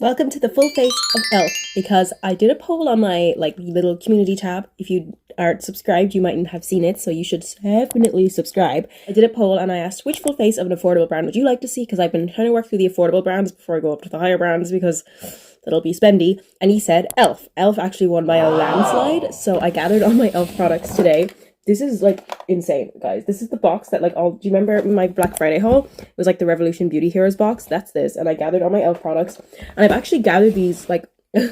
Welcome to the full face of e.l.f. because I did a poll on my little community tab. If you aren't subscribed, you mightn't have seen it, so you should definitely subscribe. I did a poll and I asked which full face of an affordable brand would you like to see, because I've been trying to work through the affordable brands before I go up to the higher brands because that'll be spendy. And he said e.l.f. e.l.f. actually won by a landslide, so I gathered all my e.l.f. products today. This is insane, guys. This is the box that do you remember my Black Friday haul? It was the Revolution Beauty Heroes box. That's this. And I gathered all my e.l.f. products. And I've actually gathered these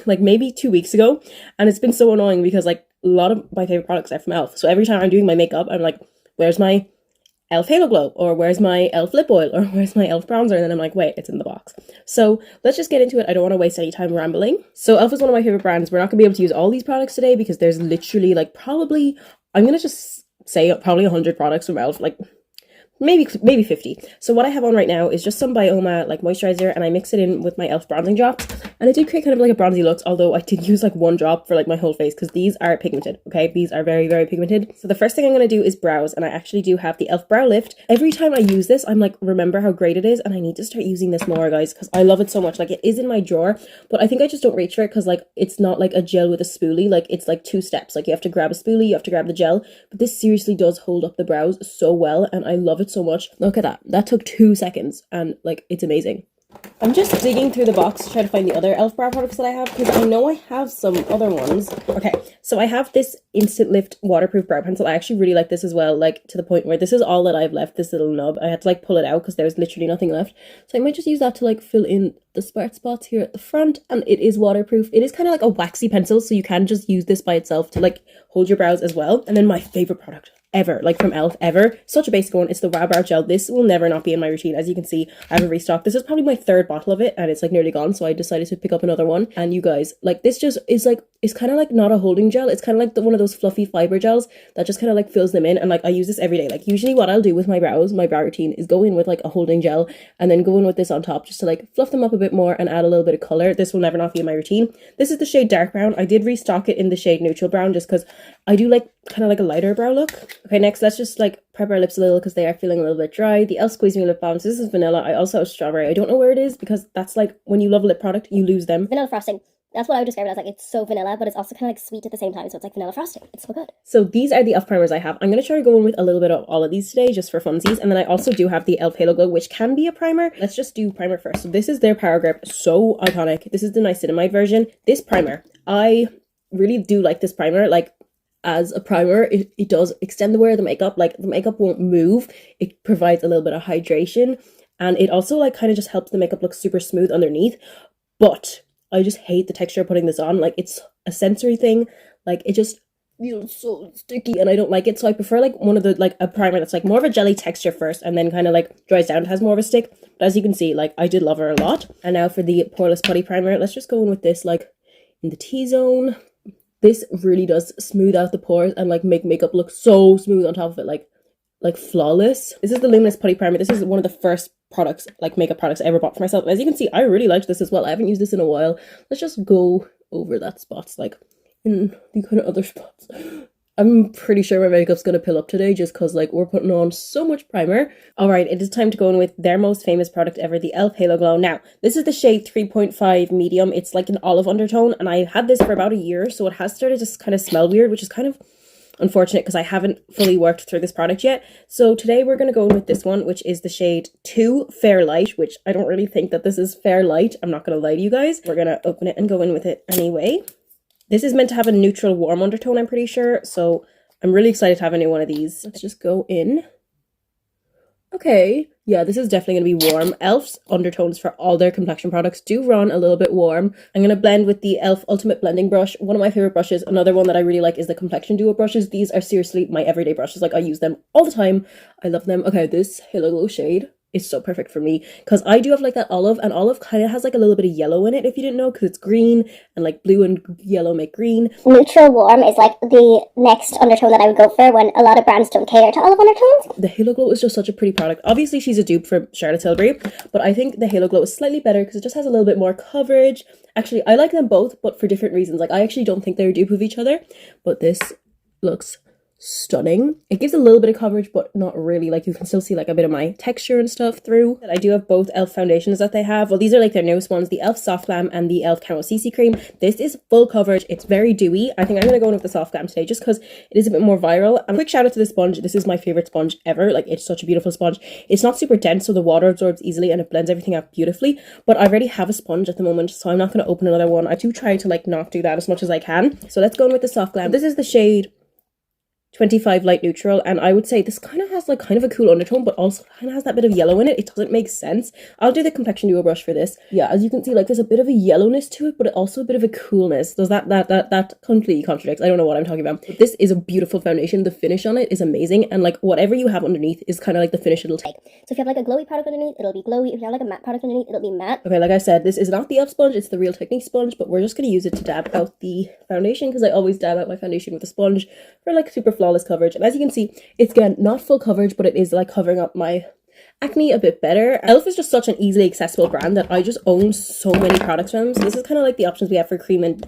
maybe 2 weeks ago. And it's been so annoying because a lot of my favorite products are from e.l.f. So every time I'm doing my makeup, I'm like, where's my e.l.f. Halo Glow? Or where's my e.l.f. lip oil? Or where's my e.l.f. bronzer? And then I'm like, wait, it's in the box. So let's just get into it. I don't want to waste any time rambling. So e.l.f. is one of my favorite brands. We're not going to be able to use all these products today because there's literally probably, I'm going to just say probably 100 products from e.l.f. Maybe 50. So what I have on right now is just some Bioma moisturizer, and I mix it in with my e.l.f. bronzing drops, and it did create kind of a bronzy look, although I did use one drop for my whole face because these are pigmented. Okay, these are very, very pigmented. So the first thing I'm going to do is brows, and I actually do have the e.l.f. brow lift. Every time I use this, I'm remember how great it is, and I need to start using this more, guys, because I love it so much. It is in my drawer, but I think I just don't reach for it because it's not a gel with a spoolie. It's 2 steps. You have to grab a spoolie, you have to grab the gel, but this seriously does hold up the brows so well, and I love it so much. Look at that. That took 2 seconds, and it's amazing. I'm just digging through the box to try to find the other e.l.f. brow products that I have, because I know I have some other ones. Okay, so I have this Instant Lift waterproof brow pencil. I actually really like this as well, to the point where this is all that I've left, this little nub. I had to pull it out because there was literally nothing left. So I might just use that to fill in the smart spots here at the front, and it is waterproof. It is kind of a waxy pencil, so you can just use this by itself to hold your brows as well. And then my favorite product ever, from e.l.f. ever, such a basic one, it's the Wow Brow Gel. This will never not be in my routine. As you can see, I have a restock. This is probably my 3rd bottle of it, and it's nearly gone, so I decided to pick up another one. And you guys, this just is it's kind of not a holding gel. It's kind of one of those fluffy fiber gels that just kind of fills them in, and I use this every day. Usually what I'll do with my brows, my brow routine, is go in with a holding gel and then go in with this on top just to fluff them up a bit more and add a little bit of color. This will never not be in my routine. This is the shade Dark Brown. I did restock it in the shade Neutral Brown just because I do kind of a lighter brow look. Okay, next let's just prep our lips a little because they are feeling a little bit dry. The e.l.f. Squeeze Me Lip Balm. So this is vanilla. I also have strawberry. I don't know where it is because that's when you love a lip product, you lose them. Vanilla frosting. That's what I would describe it as. It's so vanilla, but it's also kind of sweet at the same time. So it's vanilla frosting. It's so good. So these are the e.l.f. primers I have. I'm going to try to go in with a little bit of all of these today just for funsies. And then I also do have the e.l.f. Halo Glow, which can be a primer. Let's just do primer first. So this is their Power Grip. So iconic. This is the niacinamide version. This primer, I really do like this primer. As a primer, it does extend the wear of the makeup. The makeup won't move. It provides a little bit of hydration. And it also kind of just helps the makeup look super smooth underneath. But I just hate the texture of putting this on. It's a sensory thing. It just feels so sticky and I don't like it. So I prefer one of the a primer that's more of a jelly texture first and then kind of dries down. It has more of a stick. But as you can see, I did love her a lot. And now for the Poreless Putty Primer, let's just go in with this in the T-zone. This really does smooth out the pores and make makeup look so smooth on top of it, like flawless. This is the Luminous Putty Primer. This is one of the first products, makeup products I ever bought for myself. And as you can see, I really liked this as well. I haven't used this in a while. Let's just go over that spots, in the kind of other spots. I'm pretty sure my makeup's gonna pill up today just because we're putting on so much primer. Alright, it is time to go in with their most famous product ever, the e.l.f. Halo Glow. Now, this is the shade 3.5 medium. It's an olive undertone, and I've had this for about a year, so it has started to kind of smell weird, which is kind of unfortunate because I haven't fully worked through this product yet. So today we're going to go in with this one, which is the shade 2 Fair Light, which I don't really think that this is Fair Light. I'm not going to lie to you guys. We're going to open it and go in with it anyway. This is meant to have a neutral warm undertone, I'm pretty sure. So I'm really excited to have a new one of these. Let's just go in. Okay, yeah, this is definitely going to be warm. e.l.f.'s undertones for all their complexion products do run a little bit warm. I'm going to blend with the e.l.f. Ultimate Blending Brush, one of my favorite brushes. Another one that I really like is the Complexion Duo brushes. These are seriously my everyday brushes. I use them all the time. I love them. Okay, this Halo Glow shade is so perfect for me because I do have that olive, and olive kind of has a little bit of yellow in it if you didn't know, because it's green and blue and yellow make green. Neutral warm is the next undertone that I would go for when a lot of brands don't cater to olive undertones. The Halo Glow is just such a pretty product. Obviously she's a dupe for Charlotte Tilbury, but I think the Halo Glow is slightly better because it just has a little bit more coverage. Actually, I like them both, but for different reasons. I actually don't think they're a dupe of each other, but this looks stunning. It gives a little bit of coverage, but not really. Like, you can still see like a bit of my texture and stuff through. And I do have both e.l.f. foundations that they have. Well, these are like their newest ones, the e.l.f. Soft Glam and the e.l.f. Camo CC Cream. This is full coverage. It's very dewy. I think I'm going to go in with the Soft Glam today just because it is a bit more viral. And a quick shout out to the sponge. This is my favorite sponge ever. Like, it's such a beautiful sponge. It's not super dense, so the water absorbs easily and it blends everything out beautifully. But I already have a sponge at the moment, so I'm not going to open another one. I do try to like not do that as much as I can. So let's go in with the Soft Glam. This is the shade 25 light neutral, and I would say this kind of has like kind of a cool undertone, but also kind of has that bit of yellow in it. It doesn't make sense. I'll do the complexion duo brush for this. Yeah, as you can see, like there's a bit of a yellowness to it, but also a bit of a coolness. Does that completely contradicts? I don't know what I'm talking about. But this is a beautiful foundation. The finish on it is amazing, and like whatever you have underneath is kind of like the finish it'll take. So if you have like a glowy product underneath, it'll be glowy. If you have like a matte product underneath, it'll be matte. Okay, like I said, this is not the e.l.f. sponge, it's the Real Technique sponge, but we're just going to use it to dab out the foundation because I always dab out my foundation with a sponge for like super flawless coverage. And as you can see, it's again not full coverage, but it is like covering up my acne a bit better. e.l.f. is just such an easily accessible brand that I just own so many products from. So this is kind of like the options we have for cream and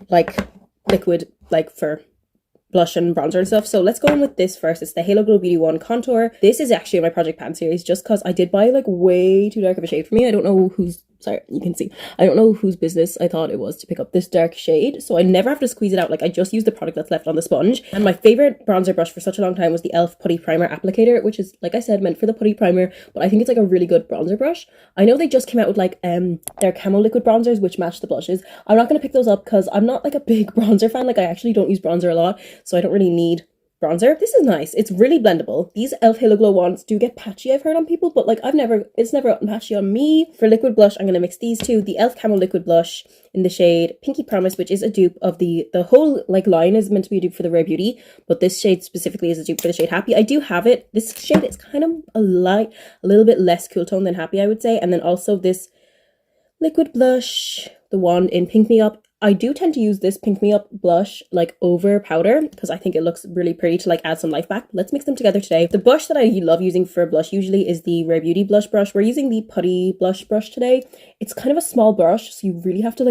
like liquid, like for blush and bronzer and stuff. So let's go in with this first. It's the Halo Glow Beauty 1 Contour. This is actually in my Project Pan series just because I did buy like way too dark of a shade for me. I don't know who's, sorry, you can see, I don't know whose business I thought it was to pick up this dark shade. So I never have to squeeze it out. Like I just use the product that's left on the sponge. And my favorite bronzer brush for such a long time was the e.l.f. Putty Primer Applicator, which is, like I said, meant for the putty primer, but I think it's like a really good bronzer brush. I know they just came out with like their Camo liquid bronzers, which match the blushes. I'm not going to pick those up because I'm not like a big bronzer fan. Like I actually don't use bronzer a lot, so I don't really need bronzer. This is nice. It's really blendable. These e.l.f. Halo Glow ones do get patchy, I've heard on people, but like it's never gotten patchy on me. For liquid blush, I'm going to mix these two. The e.l.f. Camo liquid blush in the shade Pinky Promise, which is a dupe of the whole like line is meant to be a dupe for the Rare Beauty, but this shade specifically is a dupe for the shade Happy. I do have it. This shade is kind of a little bit less cool tone than Happy, I would say. And then also this liquid blush, the one in Pink Me Up. I do tend to use this Pink Me Up blush like over powder because I think it looks really pretty to like add some life back. Let's mix them together today. The brush that I love using for blush usually is the Rare Beauty blush brush. We're using the Putty blush brush today. It's kind of a small brush, so you really have to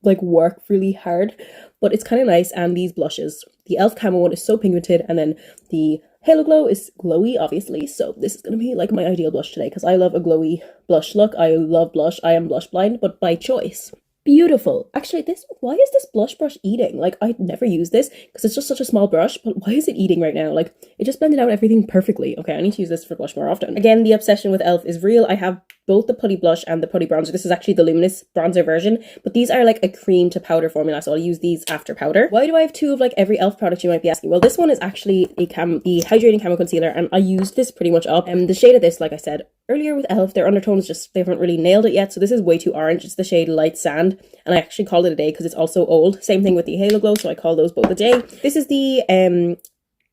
like work really hard, but it's kind of nice. And these blushes, the e.l.f. Camo one is so pigmented, and then the Halo Glow is glowy, obviously, so this is going to be like my ideal blush today because I love a glowy blush look. I love blush. I am blush blind, but by choice. Beautiful. Actually, why is this blush brush eating? Like, I never use this because it's just such a small brush, but why is it eating right now? Like, it just blended out everything perfectly. Okay, I need to use this for blush more often. Again, the obsession with e.l.f. is real. I have both the putty blush and the putty bronzer. This is actually the luminous bronzer version, but these are like a cream to powder formula, so I'll use these after powder. Why do I have two of like every e.l.f. product, you might be asking? Well, this one is actually the Hydrating Camo Concealer, and I used this pretty much up. The shade of this, like I said earlier with e.l.f., their undertones they haven't really nailed it yet, so this is way too orange. It's the shade Light Sand, and I actually called it a day because it's also old. Same thing with the Halo Glow, so I call those both a day. This is the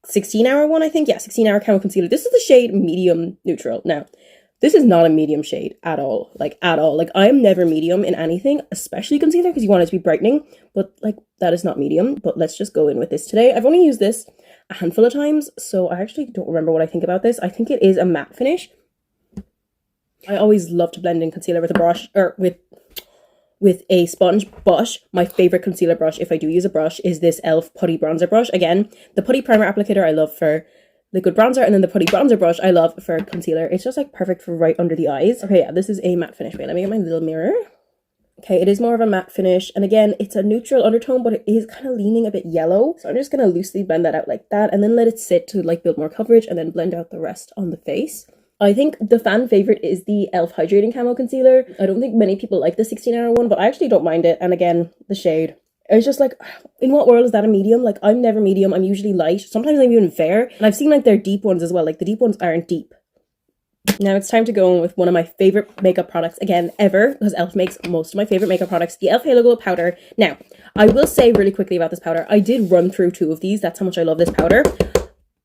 16-hour one, I think. Yeah, 16-hour Camo Concealer. This is the shade Medium Neutral. Now, this is not a medium shade at all. Like, at all. Like, I am never medium in anything, especially concealer, because you want it to be brightening, but like, that is not medium. But let's just go in with this today. I've only used this a handful of times, so I actually don't remember what I think about this. I think it is a matte finish. I always love to blend in concealer with a brush, or with a sponge, but my favorite concealer brush, if I do use a brush, is this e.l.f. Putty Bronzer brush. Again, the Putty Primer Applicator I love for liquid bronzer, and then the Putty Bronzer brush I love for concealer. It's just like perfect for right under the eyes. Okay, yeah, this is a matte finish. Wait, let me get my little mirror. Okay, it is more of a matte finish, and again, it's a neutral undertone, but it is kind of leaning a bit yellow. So I'm just going to loosely blend that out like that, and then let it sit to like build more coverage, and then blend out the rest on the face. I think the fan favorite is the e.l.f. Hydrating Camo Concealer. I don't think many people like the 16-hour one, but I actually don't mind it. And again, the shade. It's just like, in what world is that a medium? Like, I'm never medium. I'm usually light. Sometimes I'm even fair. And I've seen like their deep ones as well. Like, the deep ones aren't deep. Now it's time to go in with one of my favorite makeup products again ever, because e.l.f. makes most of my favorite makeup products, the e.l.f. Halo Glow powder. Now, I will say really quickly about this powder, I did run through 2 of these. That's how much I love this powder.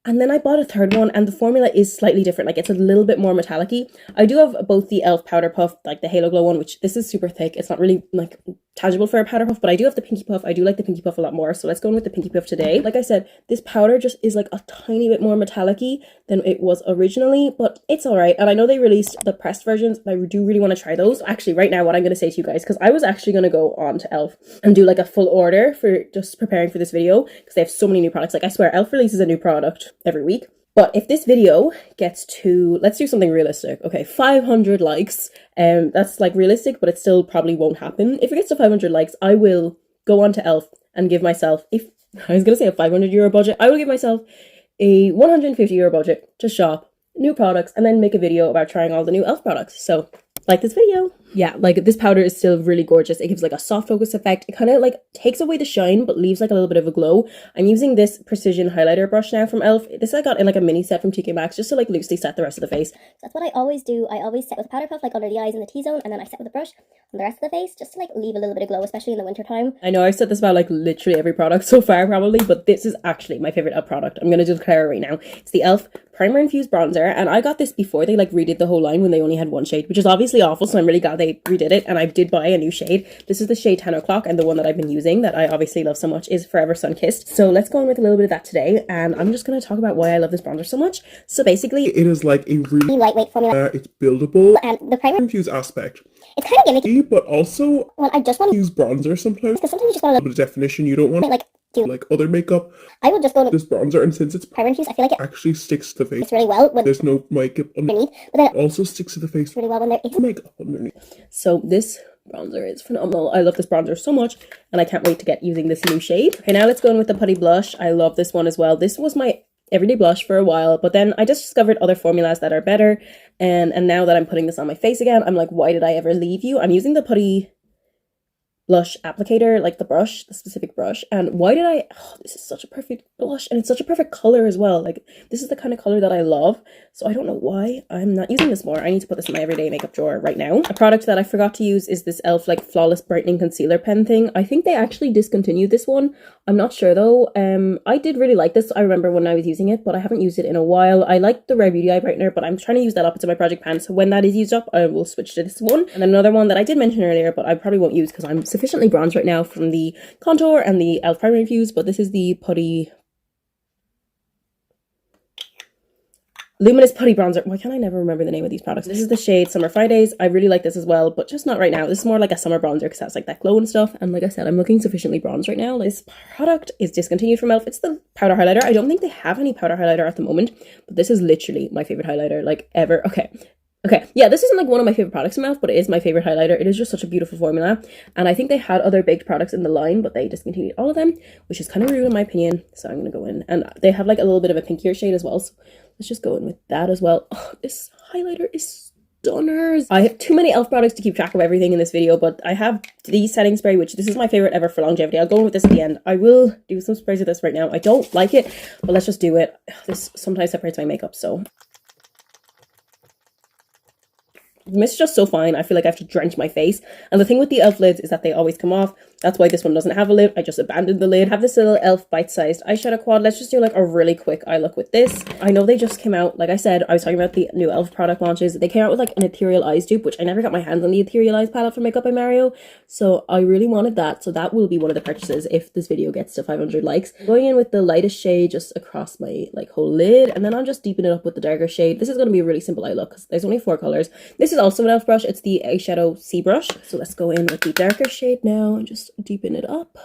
And then I bought a third one, and the formula is slightly different. Like, it's a little bit more metallic-y. I do have both the e.l.f. Powder Puff, like the Halo Glow one, which this is super thick. It's not really, like, tangible for a powder puff, but I do have the pinky puff. I do like the pinky puff a lot more, so let's go in with the pinky puff today. Like I said, this powder just is like a tiny bit more metallic-y than it was originally, but it's all right. And I know they released the pressed versions, and I do really want to try those. Actually, right now, what I'm going to say to you guys, because I was actually going to go on to e.l.f. and do like a full order for just preparing for this video, because they have so many new products. Like, I swear, e.l.f. releases a new product every week. But if this video gets to, let's do something realistic. Okay, 500 likes. That's like realistic, but it still probably won't happen. If it gets to 500 likes, I will go on to e.l.f. and give myself, if I was going to say a 500 euro budget, I will give myself a 150 euro budget to shop new products and then make a video about trying all the new e.l.f. products. So like this video. Yeah, like this powder is still really gorgeous. It gives like a soft focus effect. It kind of like takes away the shine but leaves like a little bit of a glow. I'm using this precision highlighter brush now from e.l.f. This I got in like a mini set from TK Maxx just to like loosely set the rest of the face. So that's what I always do. I always set with a powder puff like under the eyes and the T-zone, and then I set with a brush on the rest of the face just to like leave a little bit of glow, especially in the winter time. I know I've said this about like literally every product so far probably, but this is actually my favorite e.l.f. product. I'm going to declare it right now. It's the e.l.f. Primer Infused Bronzer, and I got this before they like redid the whole line when they only had one shade, which is obviously awful, so I'm really glad they redid it, and I did buy a new shade. This is the shade 10 o'clock, and the one that I've been using that I obviously love so much is Forever Sun Kissed. So let's go on with a little bit of that today, and I'm just going to talk about why I love this bronzer so much. So basically, it is like a really lightweight formula. It's buildable, and the primer infused aspect. It's kind of gimmicky, But also, well, I just want to use bronzer sometimes. because sometimes you just want A little bit of definition. You don't want like do like other makeup. I would just go to This bronzer, and since it's primer infused, I feel like it actually sticks to the face, fits really well when there's no makeup underneath, but then it also sticks to the face really well when there is makeup underneath. so this bronzer is phenomenal. I love this bronzer so much, and I can't wait to get using this new shade. Okay, now let's go in with the putty blush. I love this one as well. This was my everyday blush for a while, but then I just discovered other formulas that are better, and now that I'm putting this on my face again, I'm like, why did I ever leave you? I'm using the putty blush applicator, like the brush, the specific brush, and why did I, this is such a perfect blush, and it's such a perfect color as well. Like, this is the kind of color that I love, so I don't know why I'm not using this more. I need to put this in my everyday makeup drawer right now. A product that I forgot to use is this e.l.f. like flawless brightening concealer pen thing. I think they actually discontinued this one. I'm not sure though. I did really like this. I remember when I was using it, but I haven't used it in a while. I like the Rare Beauty eye brightener, but I'm trying to use that up into my project pan, so when that is used up, I will switch to this one. And another one that I did mention earlier, but I probably won't use because I'm sufficiently bronzed right now from the contour and the e.l.f. primer infused, but this is the putty Luminous Putty Bronzer. Why can't I never remember the name of these products? This is the shade Summer Fridays. I really like this as well, but just not right now. This is more like a summer bronzer because that's like that glow and stuff. And like I said, I'm looking sufficiently bronzed right now. This product is discontinued from e.l.f. It's the powder highlighter. I don't think they have any powder highlighter at the moment, but this is literally my favorite highlighter like ever. Okay, yeah, this isn't like one of my favorite products from e.l.f., but it is my favorite highlighter. It is just such a beautiful formula, and I think they had other baked products in the line, but they discontinued all of them, which is kind of rude in my opinion, so I'm gonna go in, and they have like a little bit of a pinkier shade as well, so let's just go in with that as well. Oh, this highlighter is stunners. I have too many e.l.f. products to keep track of everything in this video, but I have the setting spray, which this is my favorite ever for longevity. I'll go in with this at the end. I will do some sprays of this right now. I don't like it, but let's just do it. This sometimes separates my makeup, so the mist is just so fine. I feel like I have to drench my face. And the thing with the e.l.f. lids is that they always come off. That's why this one doesn't have a lid. I just abandoned the lid. I have this little e.l.f. bite-sized eyeshadow quad. Let's just do like a really quick eye look with this. I know they just came out, like I said, I was talking about the new e.l.f. product launches. They came out with like an ethereal eyes dupe, which I never got my hands on the ethereal eyes palette for Makeup by Mario. So I really wanted that. So that will be one of the purchases if this video gets to 500 likes. I'm going in with the lightest shade just across my like whole lid. And then I'll just deepen it up with the darker shade. This is going to be a really simple eye look because there's only 4 colors. This is also an e.l.f. brush. It's the eyeshadow C brush. So let's go in with the darker shade now and just deepen it up.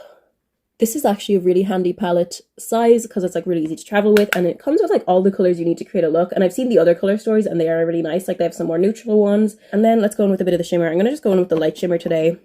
This is actually a really handy palette size because it's like really easy to travel with, and it comes with like all the colors you need to create a look. And I've seen the other color stories and they are really nice. Like they have some more neutral ones. And then let's go in with a bit of the shimmer. I'm gonna just go in with the light shimmer today.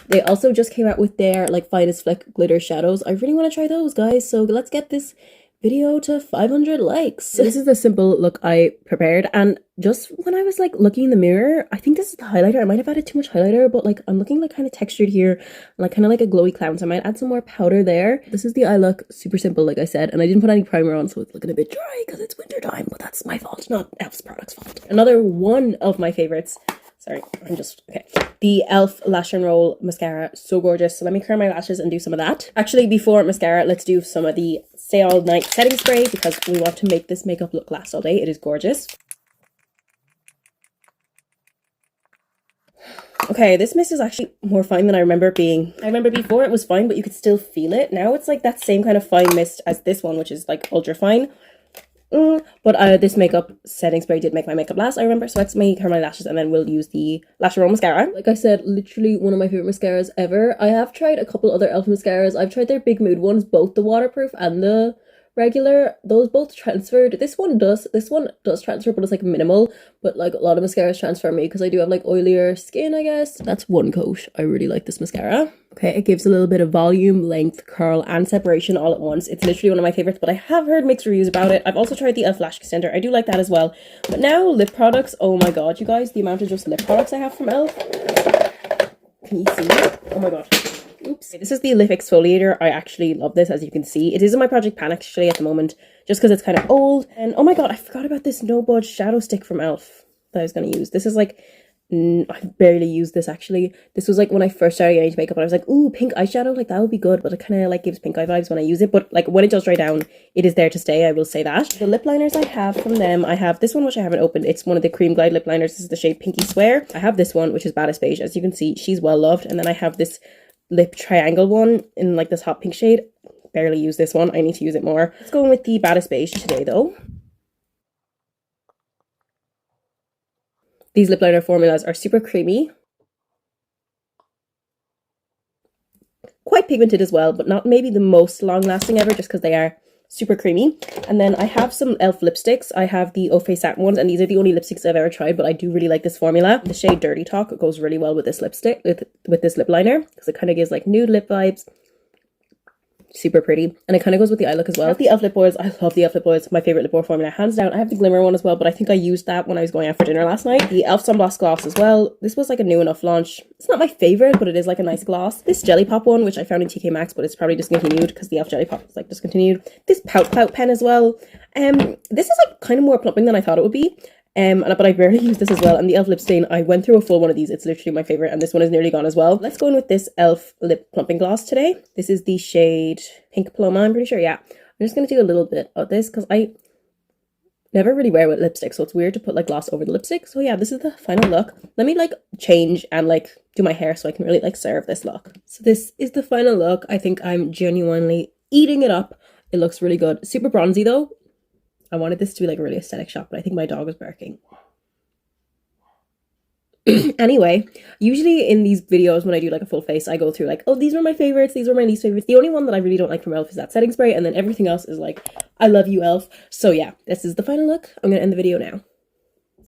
They also just came out with their like Finest Fleck glitter shadows. I really want to try those, guys. So let's get this video to 500 likes. So this is the simple look I prepared, and just when I was like looking in the mirror, I think this is the highlighter. I might have added too much highlighter, but like I'm looking like kind of textured here, like kind of like a glowy clown, so I might add some more powder there. This is the eye look, super simple like I said, and I didn't put any primer on, so it's looking a bit dry because it's winter time, but that's my fault, not e.l.f.'s product's fault. Another one of my favorites, sorry, I'm just, okay, the e.l.f. Lash and Roll Mascara, so gorgeous. So let me curl my lashes and do some of that. Actually, before mascara, let's do some of the Stay All Night setting spray because we want to make this makeup look last all day. It is gorgeous. Okay, this mist is actually more fine than I remember it being. I remember before it was fine, but you could still feel it. Now it's like that same kind of fine mist as this one, which is like ultra fine. But this makeup setting spray did make my makeup last, I remember. So let's make her my lashes and then we'll use the Lash Roll mascara. Like I said, literally one of my favorite mascaras ever. I have tried a couple other e.l.f. mascaras. I've tried their Big Mood ones, both the waterproof and the regular. Those both transferred. This one does transfer, but it's like minimal. But like a lot of mascaras transfer me because I do have like oilier skin, I guess. That's one coat. I really like this mascara. Okay, it gives a little bit of volume, length, curl, and separation all at once. It's literally one of my favorites, but I have heard mixed reviews about it. I've also tried the e.l.f. Lash Extender. I do like that as well. But now, lip products. Oh my god, you guys, the amount of just lip products I have from e.l.f. Can you see it? Oh my god. Oops. This is the lip exfoliator. I actually love this, as you can see. It is in my project pan actually at the moment, just because it's kind of old. And oh my god, I forgot about this No Budge shadow stick from e.l.f. that I was going to use. This is like, I barely used this actually. This was like when I first started getting into makeup and I was like, ooh, pink eyeshadow, like that would be good, but it kind of like gives pink eye vibes when I use it. But like when it does dry down, it is there to stay, I will say that. The lip liners I have from them, I have this one which I haven't opened. It's one of the Cream Glide lip liners. This is the shade Pinky Swear. I have this one which is Baddest Beige. As you can see, she's well loved. And then I have this lip triangle one in like this hot pink shade. Barely use this one. I need to use it more. Let's go in with the Baddest Beige today though. These lip liner formulas are super creamy. Quite pigmented as well, but not maybe the most long lasting ever just because they are super creamy. And then I have some e.l.f. lipsticks. I have the Eau Face Satin ones, and these are the only lipsticks I've ever tried, but I do really like this formula. The shade Dirty Talk goes really well with this lipstick, with this lip liner, because it kind of gives like nude lip vibes. Super pretty, and it kind of goes with the eye look as well. The e.l.f. lip oils, I love the e.l.f. lip oils. My favorite lip oil formula, hands down. I have the Glimmer one as well, but I think I used that when I was going out for dinner last night. The e.l.f. Sunblock Gloss as well. This was like a new enough launch. It's not my favorite, but it is like a nice gloss. This Jelly Pop one, which I found in TK Maxx, but it's probably discontinued because the e.l.f. Jelly Pop is like discontinued. This Pout pen as well. This is like kind of more plumping than I thought it would be. But I barely use this as well. And the e.l.f. lip stain, I went through a full one of these. It's literally my favorite, and this one is nearly gone as well. Let's go in with this e.l.f. lip plumping gloss today. This is the shade Pink Paloma, I'm pretty sure. Yeah, I'm just gonna do a little bit of this because I never really wear with lipstick, so it's weird to put like gloss over the lipstick. So yeah, this is the final look. Let me like change and like do my hair so I can really like serve this look. So this is the final look. I think I'm genuinely eating it up. It looks really good. Super bronzy though. I wanted this to be like a really aesthetic shot, but I think my dog is barking. Anyway, usually in these videos when I do like a full face, I go through like, oh, these were my favorites, these were my least favorites. The only one that I really don't like from e.l.f. is that setting spray, and then everything else is like, I love you, e.l.f. So yeah, this is the final look. I'm gonna end the video now.